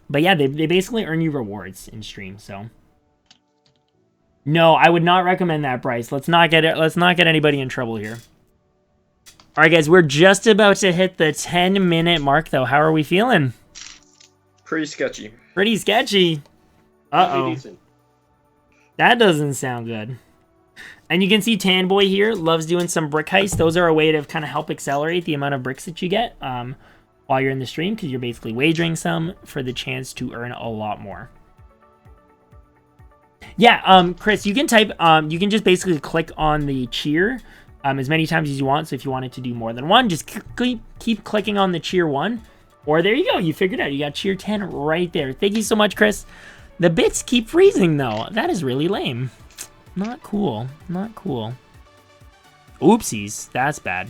But yeah, they basically earn you rewards in stream, so... No, I would not recommend that, Bryce. Let's not get anybody in trouble here. All right, guys, we're just about to hit the 10-minute mark, though. How are we feeling? Pretty sketchy. Pretty sketchy. Uh-oh. That doesn't sound good. And you can see Tan Boy here loves doing some brick heists. Those are a way to kind of help accelerate the amount of bricks that you get. while you're in the stream because you're basically wagering some for the chance to earn a lot more. Yeah, Chris, you can type, you can just basically click on the cheer as many times as you want. So if you wanted to do more than one, just keep clicking on the cheer 1. Or there you go, you figured it out. You got cheer 10 right there. Thank you so much, Chris. The bits keep freezing, though. That is really lame. Not cool. Not cool. Oopsies. That's bad.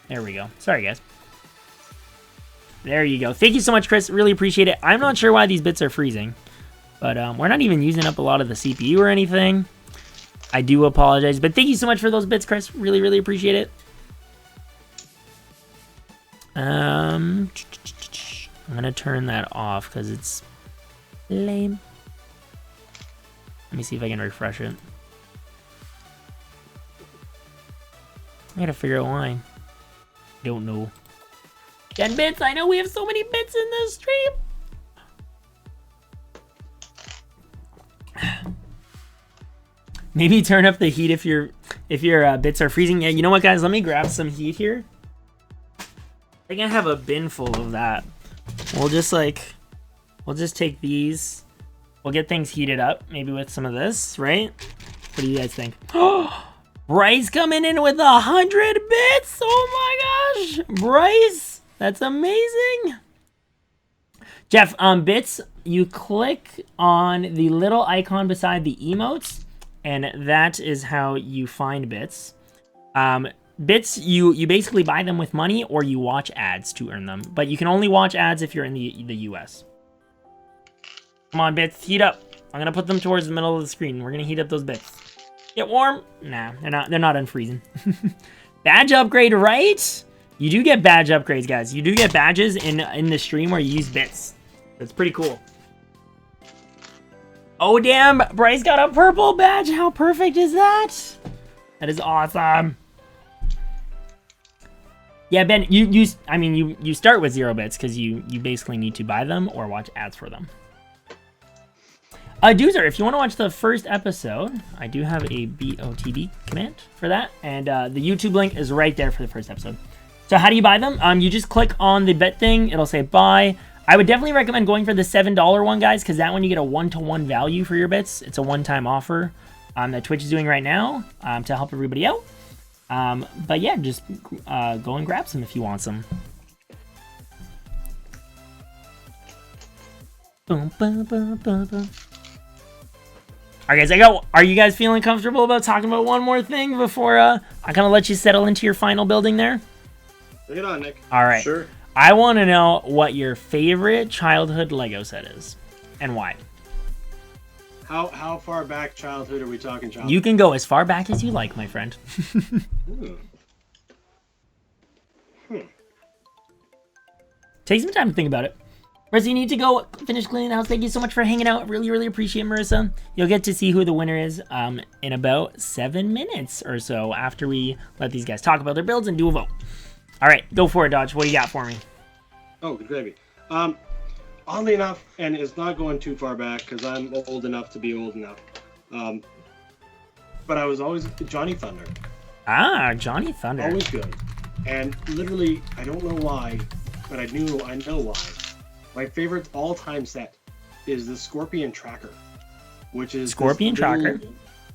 There we go. Sorry, guys. There you go. Thank you so much, Chris. Really appreciate it. I'm not sure why these bits are freezing. But we're not even using up a lot of the CPU or anything. I do apologize. But thank you so much for those bits, Chris. Really, really appreciate it. I'm going to turn that off because it's lame. Let me see if I can refresh it. I gotta figure out why. Don't know. 10 bits. I know we have so many bits in this stream. Maybe turn up the heat if your bits are freezing. Yeah, you know what, guys? Let me grab some heat here. I think I have a bin full of that. We'll just take these. We'll get things heated up, maybe with some of this, right? What do you guys think? Bryce coming in with 100 bits. Oh my gosh, Bryce, that's amazing. Jeff, bits, you click on the little icon beside the emotes, and that is how you find bits. Bits, you basically buy them with money or you watch ads to earn them. But you can only watch ads if you're in the US. Come on, bits, heat up. I'm going to put them towards the middle of the screen. We're going to heat up those bits. Get warm? Nah, they're not unfreezing. Badge upgrade, right? You do get badge upgrades, guys. You do get badges in the stream where you use bits. That's pretty cool. Oh, damn. Bryce got a purple badge. How perfect is that? That is awesome. Yeah, Ben, you start with 0 bits because you basically need to buy them or watch ads for them. Doozer, if you want to watch the first episode, I do have a BOTD command for that, and the YouTube link is right there for the first episode. So how do you buy them? You just click on the bet thing. It'll say buy. I would definitely recommend going for the $7 one, guys, because that one you get a 1-to-1 value for your bits. It's a one-time offer that Twitch is doing right now to help everybody out. But yeah, just go and grab some if you want some. Boom, boom, boom, boom, boom. All right, guys, are you guys feeling comfortable about talking about one more thing before I kind of let you settle into your final building there? Bring it on, Nick. All right. Sure. I want to know what your favorite childhood Lego set is and why. How far back childhood are we talking childhood? You can go as far back as you like, my friend. Take some time to think about it. Marissa, you need to go finish cleaning the house. Thank you so much for hanging out. Really, really appreciate it, Marissa. You'll get to see who the winner is in about 7 minutes or so after we let these guys talk about their builds and do a vote. All right, go for it, Dodge. What do you got for me? Oh, good gravy. Oddly enough, and it's not going too far back because I'm old enough to be old enough. But I was always Johnny Thunder. Ah, Johnny Thunder. Always good. And literally, I don't know why, but I know why. My favorite all-time set is the Scorpion Tracker, which is Scorpion Tracker,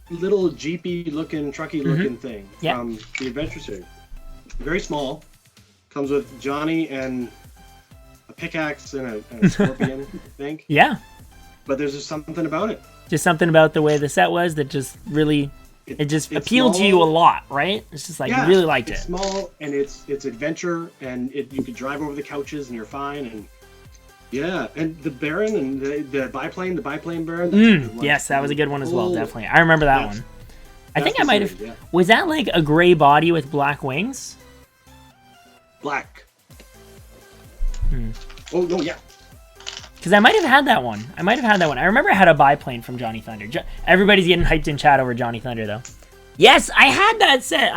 little jeepy looking, trucky looking thing from the Adventure Series. Very small, comes with Johnny and a pickaxe and a scorpion, I think. Yeah. But there's just something about it. Just something about the way the set was that just really, it just appealed to you a lot, right? It's just like you really liked it. It's small and it's adventure and you could drive over the couches and you're fine and. Yeah, and the Baron and the biplane Baron. Yes, that was a good one as well, definitely. I remember that one. I think I might have... Yeah. Was that like a gray body with black wings? Black. Oh, no, yeah. Because I might have had that one. I remember I had a biplane from Johnny Thunder. Everybody's getting hyped in chat over Johnny Thunder, though. Yes, I had that set.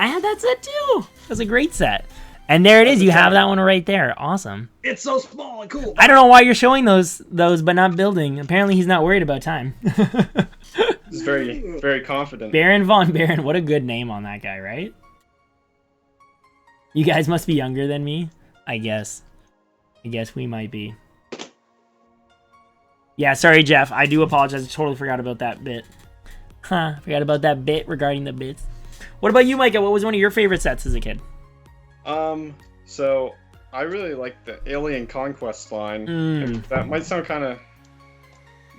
Too. It was a great set. And there it is. You have that one right there. Awesome. It's so small and cool. I don't know why you're showing those, but not building. Apparently, he's not worried about time. He's very, very confident. Baron Von Baron. What a good name on that guy, right? You guys must be younger than me, I guess. I guess we might be. Yeah, sorry, Jeff. I do apologize. I totally forgot about that bit. Forgot about that bit regarding the bits. What about you, Micah? What was one of your favorite sets as a kid? So I really like the Alien Conquest line. That might sound kind of...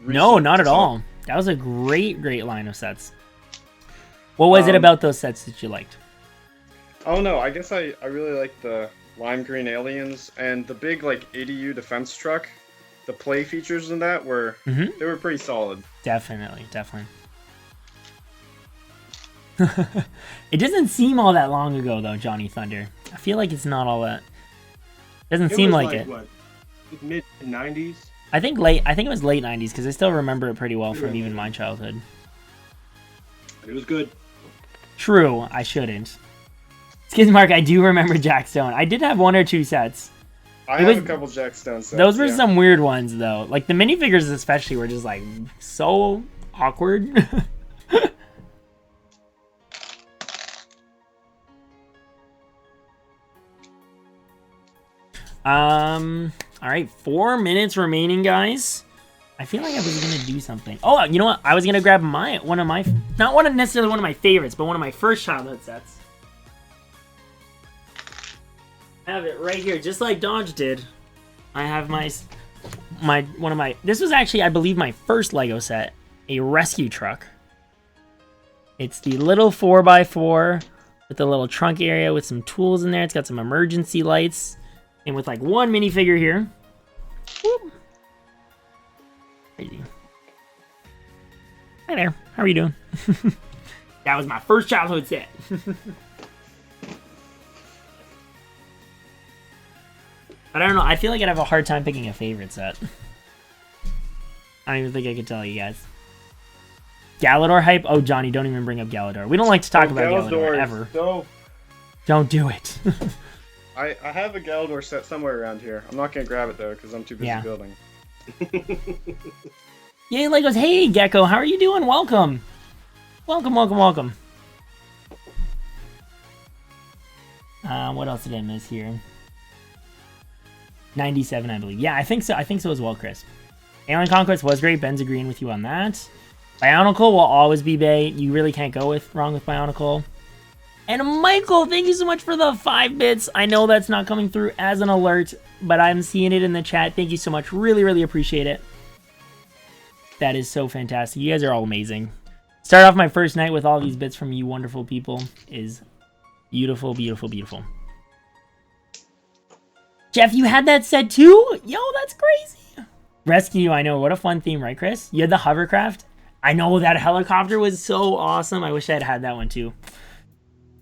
No, not at all. That was a great line of sets. What was it about those sets that you liked? Oh no, I guess I really like the lime green aliens and the big like ADU defense truck. The play features in that were they were pretty solid. Definitely. It doesn't seem all that long ago though, Johnny Thunder. I feel like it's not all that. Doesn't seem like it. What, mid 90s? I think it was late 90s because I still remember it pretty well from even my childhood. It was good. True, I shouldn't. Skizmark, I do remember Jack Stone. I did have one or two sets. I have a couple Jack Stone sets. Those were some weird ones though. Like the minifigures especially were just like so awkward. All right, 4 minutes remaining, guys. I feel like I was gonna do something. Oh, you know what? I was gonna grab not necessarily one of my favorites, but one of my first childhood sets. I have it right here, just like Dodge did. I have this was actually, I believe, my first Lego set, a rescue truck. It's the little 4x4 with the little trunk area with some tools in there. It's got some emergency lights. And with like one minifigure here. Whoop. Crazy. Hi there. How are you doing? That was my first childhood set. But I don't know. I feel like I'd have a hard time picking a favorite set. I don't even think I could tell you guys. Galador hype? Oh, Johnny, don't even bring up Galador. We don't like to talk about Galador ever. Dope. Don't do it. I have a Galador set somewhere around here. I'm not going to grab it, though, because I'm too busy building. Yay, Legos. Hey, Gecko. How are you doing? Welcome. Welcome. What else did I miss here? 97, I believe. Yeah, I think so. I think so as well, Chris. Alien Conquest was great. Ben's agreeing with you on that. Bionicle will always be Bay. You really can't go wrong with Bionicle. And Michael, thank you so much for the 5 bits. I know that's not coming through as an alert, but I'm seeing it in the chat. Thank you so much. Really, really appreciate it. That is so fantastic. You guys are all amazing. Start off my first night with all these bits from you wonderful people is beautiful, beautiful, beautiful. Jeff, you had that set too? Yo, that's crazy. Rescue, I know. What a fun theme, right, Chris? You had the hovercraft. I know that helicopter was so awesome. I wish I had that one too.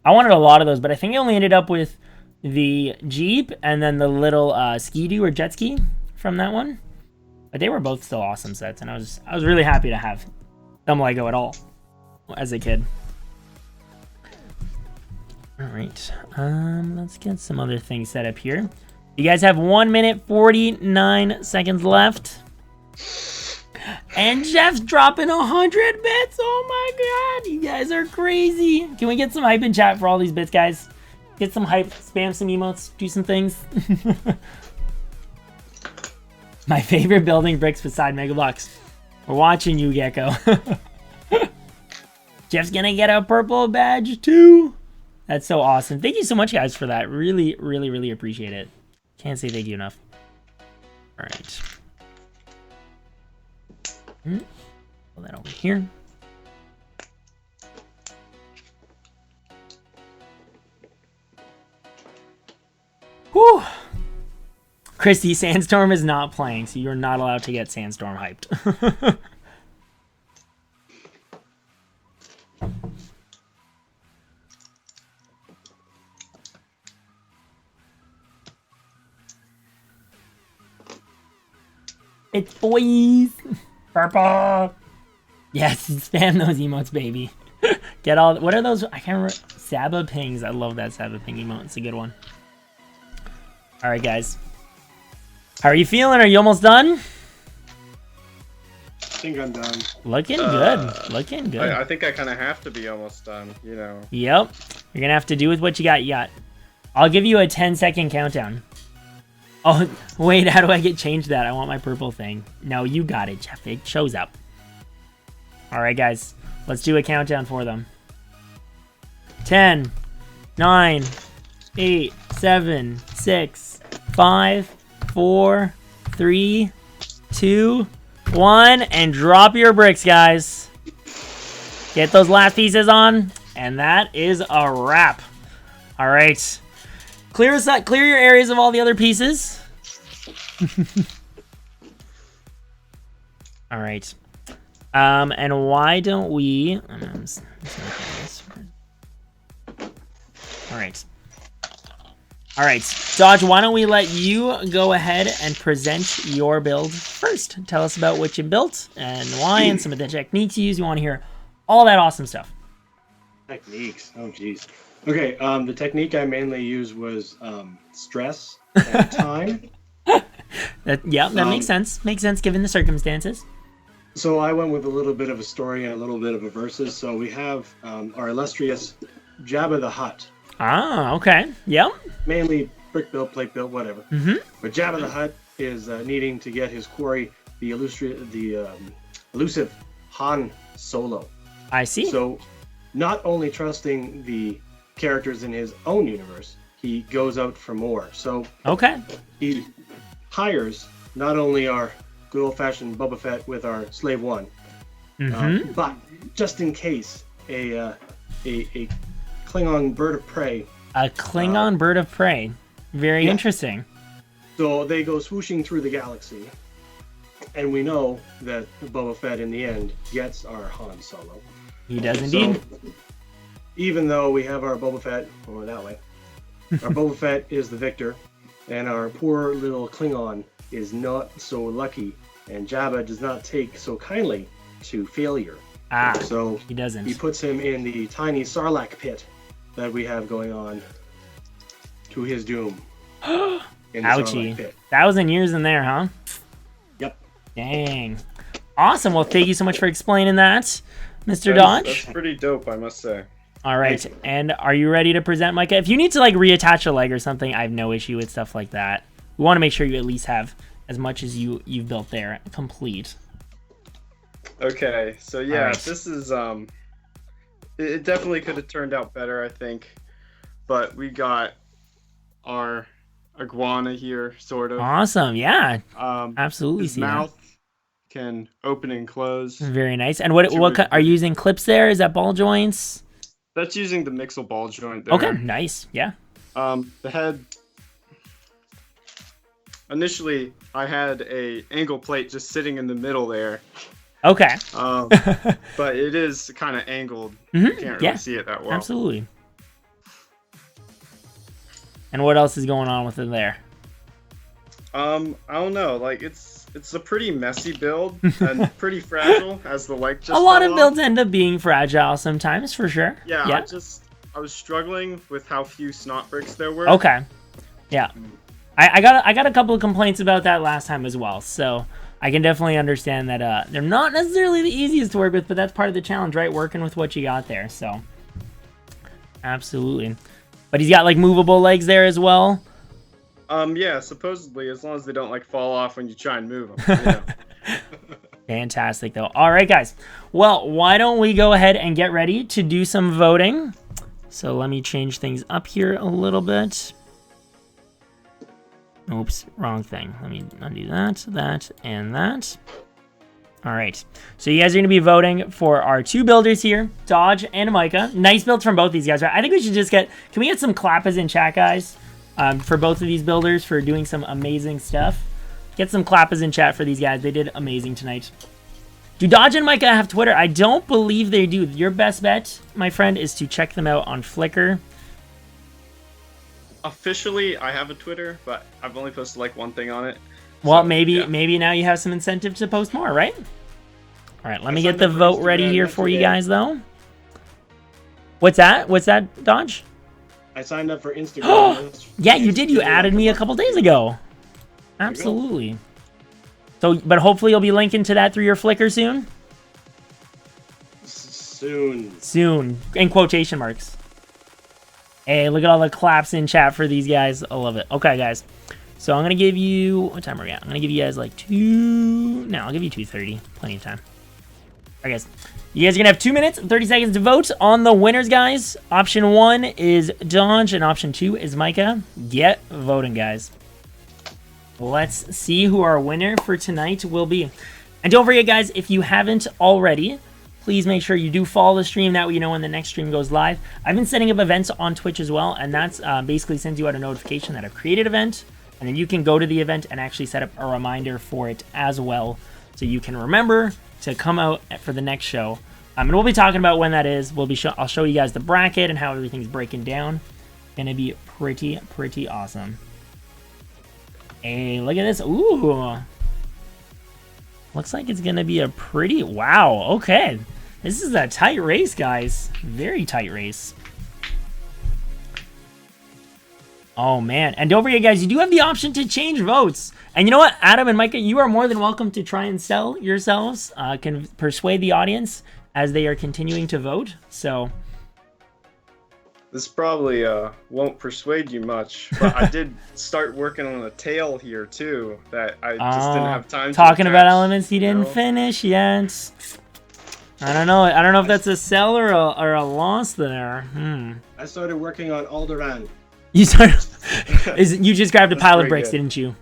I wanted a lot of those, but I think I only ended up with the Jeep and then the little Ski-Doo or jet ski from that one. But they were both still awesome sets, and I was really happy to have them Lego at all as a kid. All right, let's get some other things set up here. You guys have 1 minute 49 seconds left. And Jeff's dropping 100 bits. Oh my god, you guys are crazy. Can we get some hype in chat for all these bits, guys? Get some hype, spam some emotes, do some things. My favorite building bricks beside Mega Bloks. We're watching you, Gecko. Jeff's gonna get a purple badge too. That's so awesome. Thank you so much, guys, for that. Really, really, really appreciate it. Can't say thank you enough. All right. Pull that over here. Whew. Christy, Sandstorm is not playing, so you're not allowed to get Sandstorm hyped. It's boys. Purple. Yes, spam those emotes, baby. Get all. What are those? I can't remember. Saba pings. I love that Saba ping emote. It's a good one. All right, guys. How are you feeling? Are you almost done? I think I'm done. Looking good. Looking good. I think I kind of have to be almost done, you know. Yep. You're going to have to do with what you got. You got I'll give you a 10-second countdown. Oh, wait, how do I change that? I want my purple thing. No, you got it, Jeff. It shows up. All right, guys. Let's do a countdown for them. 10, 9, 8, 7, 6, 5, 4, 3, 2, 1, and drop your bricks, guys. Get those last pieces on, and that is a wrap. All right. Clear your areas of all the other pieces. All right. And why don't we... All right. All right. Dodge, why don't we let you go ahead and present your build first. Tell us about what you built and why and some of the techniques you use. We want to hear all that awesome stuff. Techniques. Oh, geez. Okay, the technique I mainly used was stress and time. That makes sense. Makes sense given the circumstances. So I went with a little bit of a story and a little bit of a verses. So we have our illustrious Jabba the Hutt. Ah, okay. Yep. Mainly brick built, plate built, whatever. Mm-hmm. But Jabba the Hutt is needing to get his quarry, the elusive Han Solo. I see. So not only trusting the characters in his own universe, he goes out for more. So okay, he hires not only our good old-fashioned Boba Fett with our Slave One, but just in case a Klingon bird of prey. A Klingon bird of prey. Very interesting. So they go swooshing through the galaxy, and we know that Boba Fett in the end gets our Han Solo. He does indeed. So, even though we have our Boba Fett, or that way, our Boba Fett is the victor, and our poor little Klingon is not so lucky, and Jabba does not take so kindly to failure. So he doesn't. He puts him in the tiny Sarlacc pit that we have going on to his doom. Ouchie. 1,000 years in there, huh? Yep. Dang. Awesome. Well, thank you so much for explaining that, Mr. Dodge. That's pretty dope, I must say. All right. And are you ready to present, Micah? If you need to, like, reattach a leg or something, I have no issue with stuff like that. We want to make sure you at least have as much as you've built there complete. Okay. So, yeah, this is... It definitely could have turned out better, I think. But we got our iguana here, sort of. Awesome. Yeah. Absolutely. His mouth can open and close. Very nice. And what are you using clips there? Is that ball joints? That's using the Mixel ball joint there. Okay, nice. Yeah. The head. Initially, I had a angle plate just sitting in the middle there. Okay. But it is kind of angled. You can't really see it that well. Absolutely. And what else is going on with it there? I don't know. Like it's a pretty messy build and pretty fragile as the leg just. A lot of builds end up being fragile sometimes, for sure. Yeah. I was struggling with how few snot bricks there were. Okay. Yeah. I got a couple of complaints about that last time as well, so I can definitely understand that they're not necessarily the easiest to work with, but that's part of the challenge, right? Working with what you got there, so absolutely. But he's got like movable legs there as well. Yeah, supposedly, as long as they don't like fall off when you try and move them. You know. Fantastic, though. All right, guys. Well, why don't we go ahead and get ready to do some voting? So let me change things up here a little bit. Oops, wrong thing. Let me undo that, and that. All right. So you guys are going to be voting for our two builders here, Dodge and Micah. Nice builds from both these guys, right? I think we should just can we get some clappers in chat, guys, for both of these builders for doing some amazing stuff. Get some clappers in chat for these guys. They did amazing tonight. Do Dodge and Micah have Twitter? I don't believe they do. Your best bet, my friend, is to check them out on Flickr. Officially, I have a Twitter, but I've only posted like one thing on it. Well, so, maybe now you have some incentive to post more, right? All right, let me get the vote ready here for you guys, though. What's that? What's that, Dodge? I signed up for Instagram. Yeah, you did. You added me a couple days ago. Absolutely. So, but hopefully you'll be linking to that through your Flickr soon? Soon. Soon. In quotation marks. Hey, look at all the claps in chat for these guys. I love it. Okay, guys. So I'm going to give you... What time are we at? I'm going to give you guys like 2... No, I'll give you 2:30. Plenty of time. All right, guys. You guys are going to have 2 minutes and 30 seconds to vote on the winners, guys. Option 1 is Dodge, and option 2 is Micah. Get voting, guys. Let's see who our winner for tonight will be. And don't forget, guys, if you haven't already, please make sure you do follow the stream. That way you know when the next stream goes live. I've been setting up events on Twitch as well, and that's basically sends you out a notification that I've created an event, and then you can go to the event and actually set up a reminder for it as well, so you can remember to come out for the next show. And we'll be talking about when that is. I'll show you guys the bracket and how everything's breaking down. Gonna be pretty awesome. Hey, look at this. Ooh. Looks like it's gonna be a pretty... Wow, okay. This is a tight race, guys. Very tight race. Oh, man. And don't forget, guys, you do have the option to change votes. And you know what? Adam and Micah, you are more than welcome to try and sell yourselves. Can persuade the audience as they are continuing to vote. So... This probably won't persuade you much, but I did start working on a tail here too that I just didn't have time to talking about attach, elements you didn't finish yet. I don't know. I don't know if that's a sell or a loss there. I started working on Alderaan. You started. You just grabbed a pile of bricks, good. didn't you?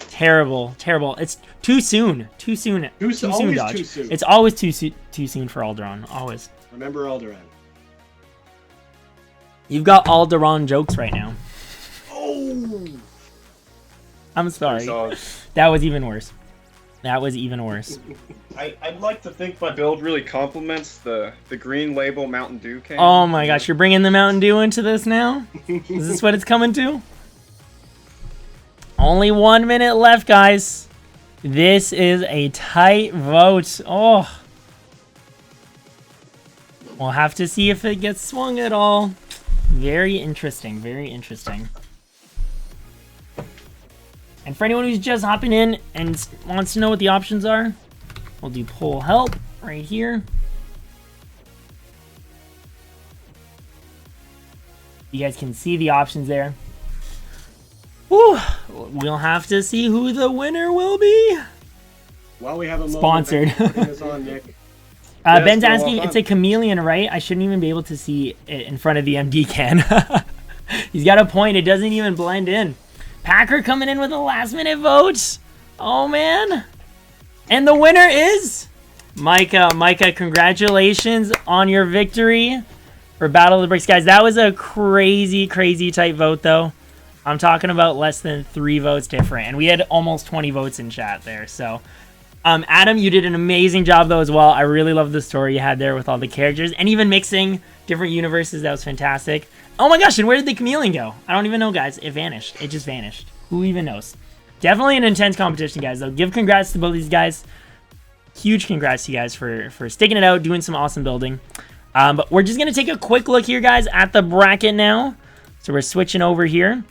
Terrible. It's too soon. Too soon, Dodge. Too soon. It's always too soon for Alderaan. Always. Remember Alderaan. You've got Alderaan jokes right now. Oh! I'm sorry. That was even worse. I'd like to think my build really complements the green label Mountain Dew can. Oh my gosh, you're bringing the Mountain Dew into this now? Is this what it's coming to? Only 1 minute left, guys. This is a tight vote. Oh. We'll have to see if it gets swung at all. Very interesting, very interesting. And for anyone who's just hopping in and wants to know what the options are, we'll do poll help right here. You guys can see the options there. Whew. We'll have to see who the winner will be. While we have a moment, Sponsored. thanks for putting this on, Nick. Ben's asking, it's a chameleon, right? I shouldn't even be able to see it in front of the MD can. He's got a point. It doesn't even blend in. Packer coming in with a last-minute vote. Oh, man. And the winner is Micah. Micah, congratulations on your victory for Battle of the Bricks. Guys, that was a crazy, crazy tight vote, though. I'm talking about less than 3 votes different. And we had almost 20 votes in chat there, so... Adam, you did an amazing job, though, as well. I really love the story you had there with all the characters. And even mixing different universes. That was fantastic. Oh my gosh, and where did the chameleon go? I don't even know, guys. It vanished. It just vanished. Who even knows? Definitely an intense competition, guys, though. Give congrats to both these guys. Huge congrats to you guys for sticking it out, doing some awesome building. But we're just going to take a quick look here, guys, at the bracket now. So we're switching over here.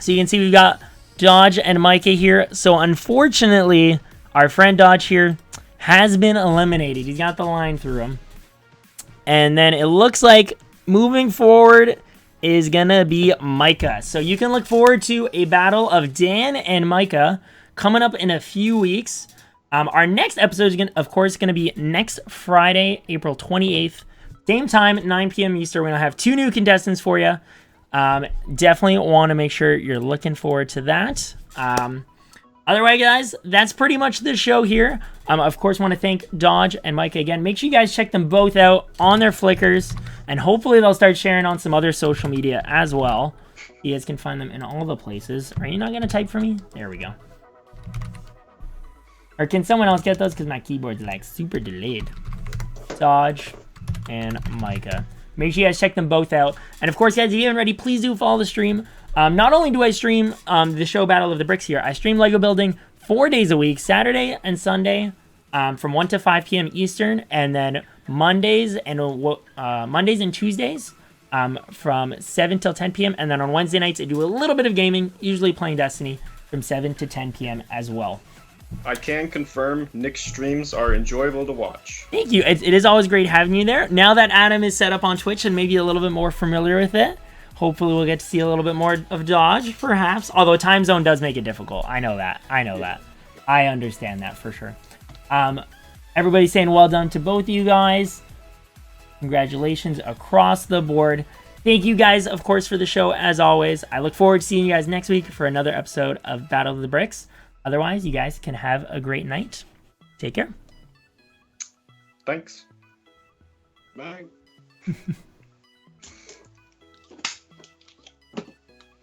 So you can see we've got Dodge and Micah here. So unfortunately... our friend Dodge here has been eliminated. He's got the line through him. And then it looks like moving forward is going to be Micah. So you can look forward to a battle of Dan and Micah coming up in a few weeks. Our next episode is, of course, going to be next Friday, April 28th. Same time, 9 p.m. Eastern. We're going to have 2 new contestants for you. Definitely want to make sure you're looking forward to that. Otherwise, guys, that's pretty much the show here. Of course, want to thank Dodge and Micah again. Make sure you guys check them both out on their Flickrs, and hopefully they'll start sharing on some other social media as well. You guys can find them in all the places. Are you not going to type for me? There we go. Or can someone else get those? Because my keyboard's like super delayed. Dodge and Micah. Make sure you guys check them both out. And of course, guys, if you haven't already, please do follow the stream. Not only do I stream the show Battle of the Bricks here, I stream Lego building 4 days a week, Saturday and Sunday, from 1 to 5 p.m. Eastern, and then Mondays and Tuesdays from 7 till 10 p.m. And then on Wednesday nights, I do a little bit of gaming, usually playing Destiny from 7 to 10 p.m. as well. I can confirm Nick's streams are enjoyable to watch. Thank you. It is always great having you there. Now that Adam is set up on Twitch and maybe a little bit more familiar with it, hopefully we'll get to see a little bit more of Dodge, perhaps. Although time zone does make it difficult. I know that. I understand that for sure. Everybody's saying well done to both of you guys. Congratulations across the board. Thank you guys, of course, for the show, as always. I look forward to seeing you guys next week for another episode of Battle of the Bricks. Otherwise, you guys can have a great night. Take care. Thanks. Bye.